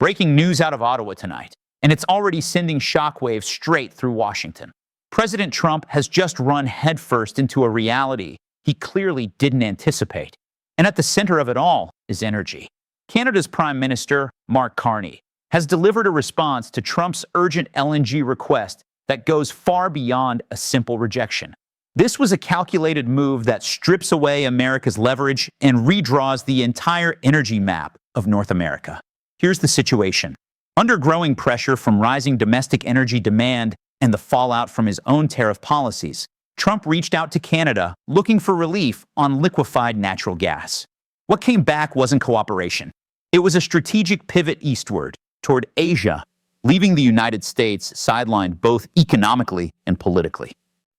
Breaking news out of Ottawa tonight, and it's already sending shockwaves straight through Washington. President Trump has just run headfirst into a reality he clearly didn't anticipate. And at the center of it all is energy. Canada's Prime Minister Mark Carney has delivered a response to Trump's urgent LNG request that goes far beyond a simple rejection. This was a calculated move that strips away America's leverage and redraws the entire energy map of North America. Here's the situation. Under growing pressure from rising domestic energy demand and the fallout from his own tariff policies, Trump reached out to Canada looking for relief on liquefied natural gas. What came back wasn't cooperation. It was a strategic pivot eastward, toward Asia, leaving the United States sidelined both economically and politically.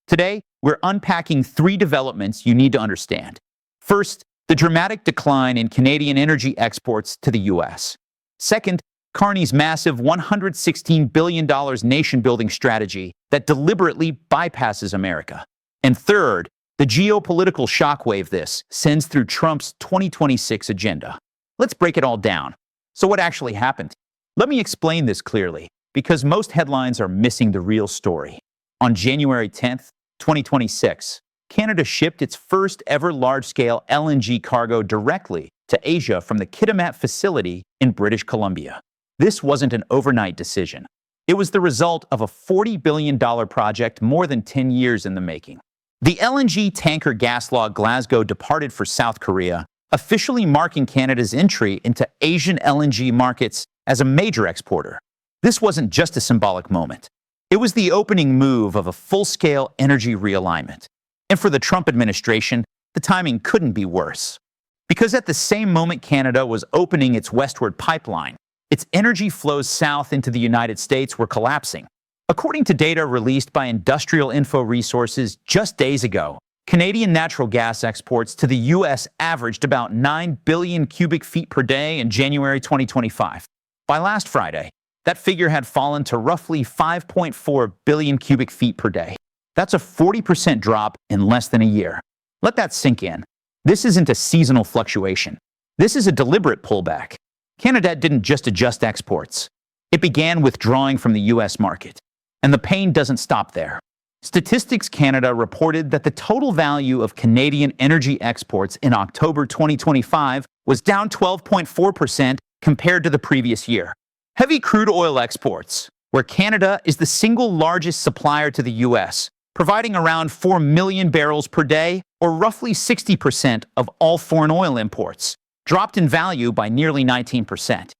Today, we're unpacking three developments you need to understand. First, the dramatic decline in Canadian energy exports to the U.S. Second, Carney's massive $116 billion nation-building strategy that deliberately bypasses America. And third, the geopolitical shockwave this sends through Trump's 2026 agenda. Let's break it all down. So what actually happened? Let me explain this clearly, because most headlines are missing the real story. On January 10th, 2026, Canada shipped its first ever large-scale LNG cargo directly to Asia from the Kitimat facility in British Columbia. This wasn't an overnight decision. It was the result of a $40 billion project more than 10 years in the making. The LNG tanker Gaslog Glasgow departed for South Korea, officially marking Canada's entry into Asian LNG markets as a major exporter. This wasn't just a symbolic moment. It was the opening move of a full-scale energy realignment. And for the Trump administration, the timing couldn't be worse. Because at the same moment Canada was opening its westward pipeline, its energy flows south into the United States were collapsing. According to data released by Industrial Info Resources just days ago, Canadian natural gas exports to the U.S. averaged about 9 billion cubic feet per day in January 2025. By last Friday, that figure had fallen to roughly 5.4 billion cubic feet per day. That's a 40% drop in less than a year. Let that sink in. This isn't a seasonal fluctuation. This is a deliberate pullback. Canada didn't just adjust exports. It began withdrawing from the U.S. market. And the pain doesn't stop there. Statistics Canada reported that the total value of Canadian energy exports in October 2025 was down 12.4% compared to the previous year. Heavy crude oil exports, where Canada is the single largest supplier to the U.S., providing around 4 million barrels per day, or roughly 60% of all foreign oil imports, dropped in value by nearly 19%.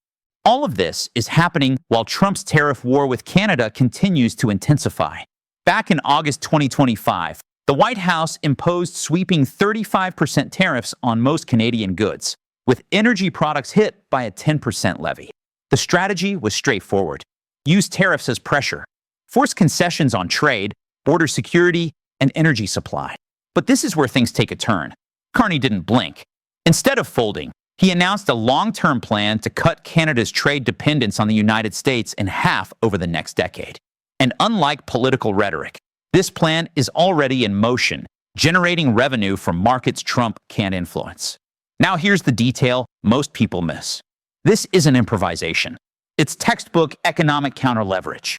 All of this is happening while Trump's tariff war with Canada continues to intensify. Back in August 2025, the White House imposed sweeping 35% tariffs on most Canadian goods, with energy products hit by a 10% levy. The strategy was straightforward. Use tariffs as pressure. Force concessions on trade, border security, and energy supply. But this is where things take a turn. Carney didn't blink. Instead of folding, he announced a long-term plan to cut Canada's trade dependence on the United States in half over the next decade. And unlike political rhetoric, this plan is already in motion, generating revenue from markets Trump can't influence. Now here's the detail most people miss. This isn't improvisation. It's textbook economic counter-leverage.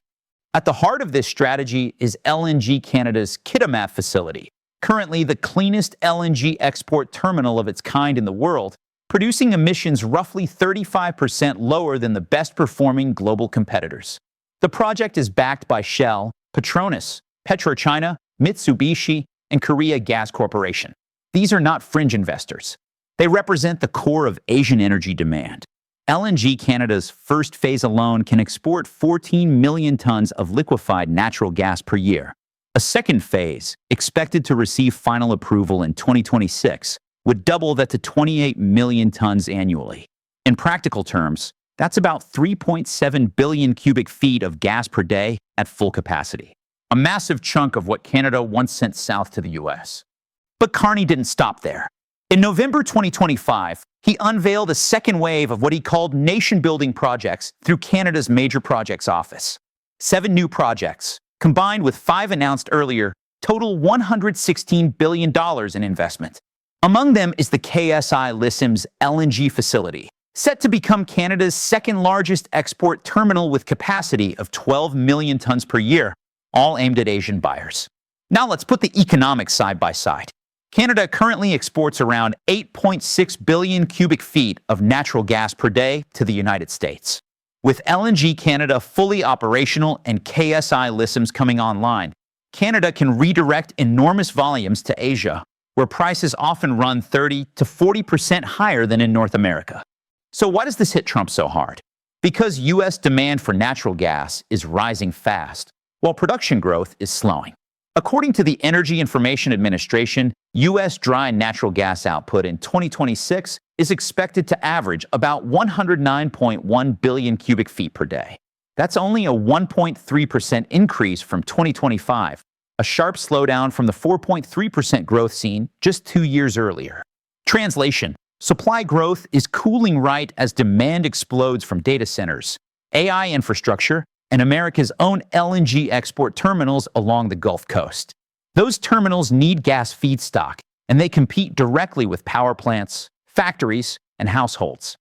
At the heart of this strategy is LNG Canada's Kitimat facility, currently the cleanest LNG export terminal of its kind in the world, producing emissions roughly 35% lower than the best-performing global competitors. The project is backed by Shell, Petronas, PetroChina, Mitsubishi, and Korea Gas Corporation. These are not fringe investors. They represent the core of Asian energy demand. LNG Canada's first phase alone can export 14 million tons of liquefied natural gas per year. A second phase, expected to receive final approval in 2026, would double that to 28 million tons annually. In practical terms, that's about 3.7 billion cubic feet of gas per day at full capacity. A massive chunk of what Canada once sent south to the U.S. But Carney didn't stop there. In November 2025, he unveiled a second wave of what he called nation-building projects through Canada's Major Projects Office. 7 new projects, combined with 5 announced earlier, total $116 billion in investment. Among them is the KSI Lissim's LNG facility, set to become Canada's second largest export terminal with capacity of 12 million tons per year, all aimed at Asian buyers. Now let's put the economics side by side. Canada currently exports around 8.6 billion cubic feet of natural gas per day to the United States. With LNG Canada fully operational and KSI listings coming online, Canada can redirect enormous volumes to Asia, where prices often run 30 to 40% higher than in North America. So why does this hit Trump so hard? Because U.S. demand for natural gas is rising fast, while production growth is slowing. According to the Energy Information Administration, U.S. dry natural gas output in 2026 is expected to average about 109.1 billion cubic feet per day. That's only a 1.3% increase from 2025, a sharp slowdown from the 4.3% growth seen just 2 years earlier. Translation: supply growth is cooling right as demand explodes from data centers, AI infrastructure, and America's own LNG export terminals along the Gulf Coast. Those terminals need gas feedstock, and they compete directly with power plants, factories, and households.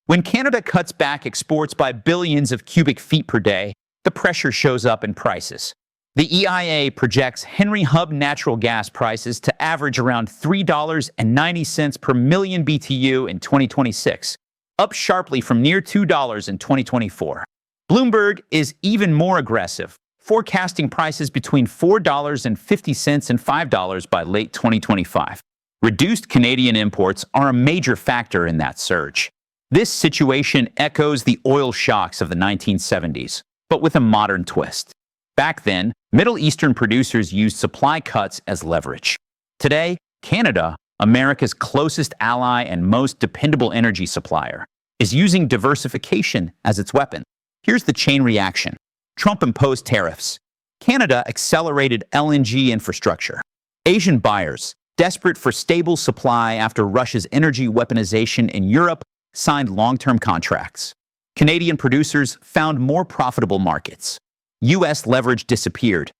When Canada cuts back exports by billions of cubic feet per day, the pressure shows up in prices. The EIA projects Henry Hub natural gas prices to average around $3.90 per million BTU in 2026, up sharply from near $2 in 2024. Bloomberg is even more aggressive, forecasting prices between $4.50 and $5 by late 2025. Reduced Canadian imports are a major factor in that surge. This situation echoes the oil shocks of the 1970s, but with a modern twist. Back then, Middle Eastern producers used supply cuts as leverage. Today, Canada, America's closest ally and most dependable energy supplier, is using diversification as its weapon. Here's the chain reaction. Trump imposed tariffs. Canada accelerated LNG infrastructure. Asian buyers, desperate for stable supply after Russia's energy weaponization in Europe, signed long-term contracts. Canadian producers found more profitable markets. U.S. leverage disappeared.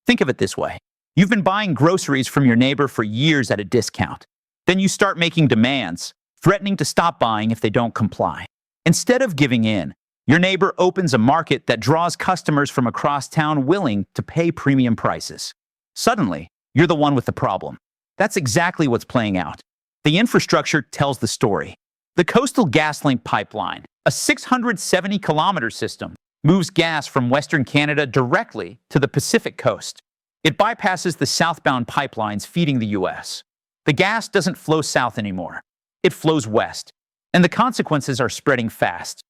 Think of it this way. You've been buying groceries from your neighbor for years at a discount. Then you start making demands, threatening to stop buying if they don't comply. Instead of giving in, your neighbor opens a market that draws customers from across town willing to pay premium prices. Suddenly, you're the one with the problem. That's exactly what's playing out. The infrastructure tells the story. The Coastal GasLink pipeline, a 670-kilometer system, moves gas from Western Canada directly to the Pacific coast. It bypasses the southbound pipelines feeding the U.S. The gas doesn't flow south anymore. It flows west, and the consequences are spreading fast.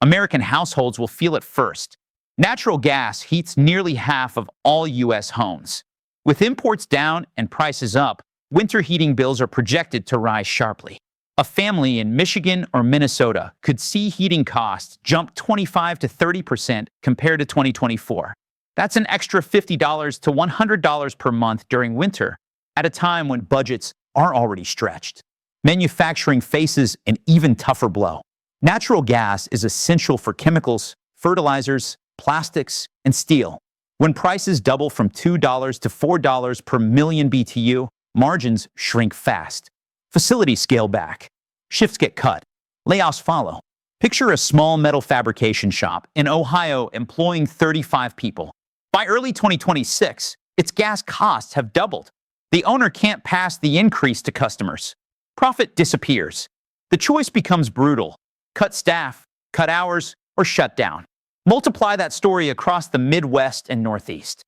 American households will feel it first. Natural gas heats nearly half of all U.S. homes. With imports down and prices up, winter heating bills are projected to rise sharply. A family in Michigan or Minnesota could see heating costs jump 25 to 30% compared to 2024. That's an extra $50 to $100 per month during winter, at a time when budgets are already stretched. Manufacturing faces an even tougher blow. Natural gas is essential for chemicals, fertilizers, plastics, and steel. When prices double from $2 to $4 per million BTU, margins shrink fast. Facilities scale back. Shifts get cut. Layoffs follow. Picture a small metal fabrication shop in Ohio employing 35 people. By early 2026, its gas costs have doubled. The owner can't pass the increase to customers. Profit disappears. The choice becomes brutal. Cut staff, cut hours, or shut down. Multiply that story across the Midwest and Northeast.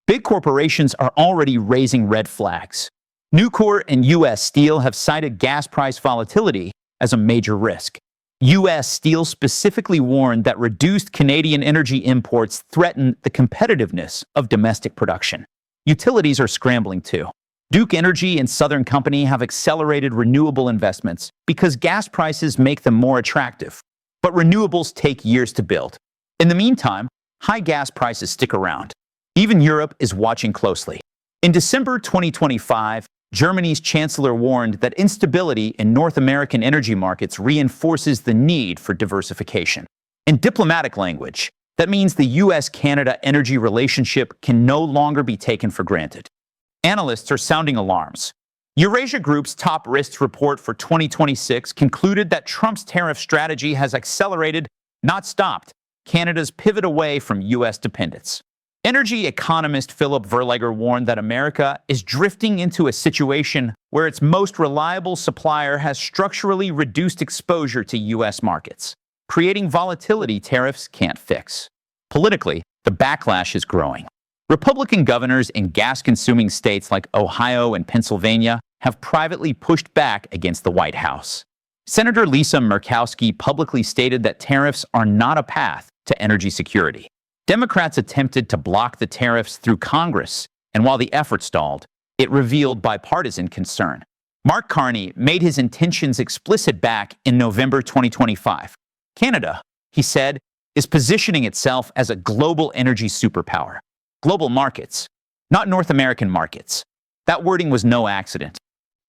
Big corporations are already raising red flags. Nucor and U.S. Steel have cited gas price volatility as a major risk. U.S. Steel specifically warned that reduced Canadian energy imports threaten the competitiveness of domestic production. Utilities are scrambling too. Duke Energy and Southern Company have accelerated renewable investments because gas prices make them more attractive. But renewables take years to build. In the meantime, high gas prices stick around. Even Europe is watching closely. In December 2025, Germany's chancellor warned that instability in North American energy markets reinforces the need for diversification. In diplomatic language, that means the U.S.-Canada energy relationship can no longer be taken for granted. Analysts are sounding alarms. Eurasia Group's top risks report for 2026 concluded that Trump's tariff strategy has accelerated, not stopped, Canada's pivot away from U.S. dependence. Energy economist Philip Verleger warned that America is drifting into a situation where its most reliable supplier has structurally reduced exposure to U.S. markets, creating volatility tariffs can't fix. Politically, the backlash is growing. Republican governors in gas-consuming states like Ohio and Pennsylvania have privately pushed back against the White House. Senator Lisa Murkowski publicly stated that tariffs are not a path to energy security. Democrats attempted to block the tariffs through Congress, and while the effort stalled, it revealed bipartisan concern. Mark Carney made his intentions explicit back in November 2025. Canada, he said, is positioning itself as a global energy superpower. Global markets, not North American markets. That wording was no accident.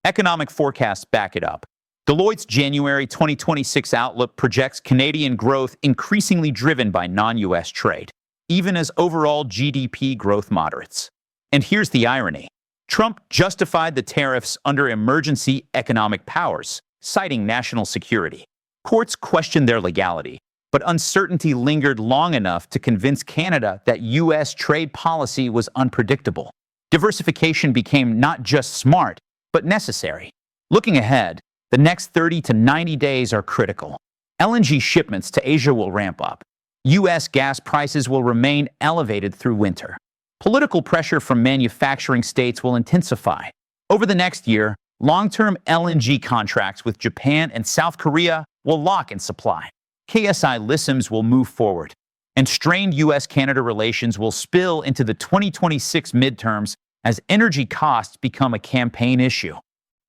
Economic forecasts back it up. Deloitte's January 2026 outlook projects Canadian growth increasingly driven by non-U.S. trade, even as overall GDP growth moderates. And here's the irony. Trump justified the tariffs under emergency economic powers, citing national security. Courts questioned their legality, but uncertainty lingered long enough to convince Canada that U.S. trade policy was unpredictable. Diversification became not just smart, but necessary. Looking ahead, the next 30 to 90 days are critical. LNG shipments to Asia will ramp up. U.S. gas prices will remain elevated through winter. Political pressure from manufacturing states will intensify. Over the next year, long-term LNG contracts with Japan and South Korea will lock in supply. KSI listings will move forward, and strained U.S.-Canada relations will spill into the 2026 midterms as energy costs become a campaign issue.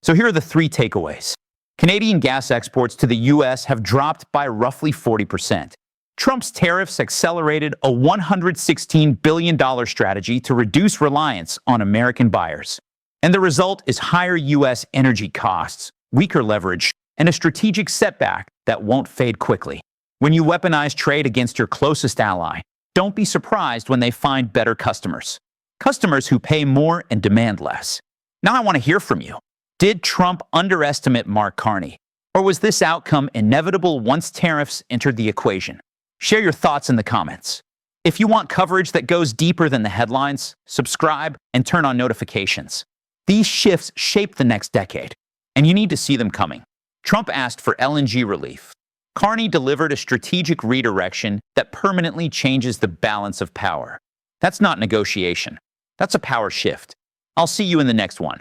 So here are the three takeaways. Canadian gas exports to the U.S. have dropped by roughly 40%. Trump's tariffs accelerated a $116 billion strategy to reduce reliance on American buyers. And the result is higher U.S. energy costs, weaker leverage, and a strategic setback that won't fade quickly. When you weaponize trade against your closest ally, don't be surprised when they find better customers. Customers who pay more and demand less. Now I want to hear from you. Did Trump underestimate Mark Carney? Or was this outcome inevitable once tariffs entered the equation? Share your thoughts in the comments. If you want coverage that goes deeper than the headlines, subscribe and turn on notifications. These shifts shape the next decade, and you need to see them coming. Trump asked for LNG relief. Carney delivered a strategic redirection that permanently changes the balance of power. That's not negotiation. That's a power shift. I'll see you in the next one.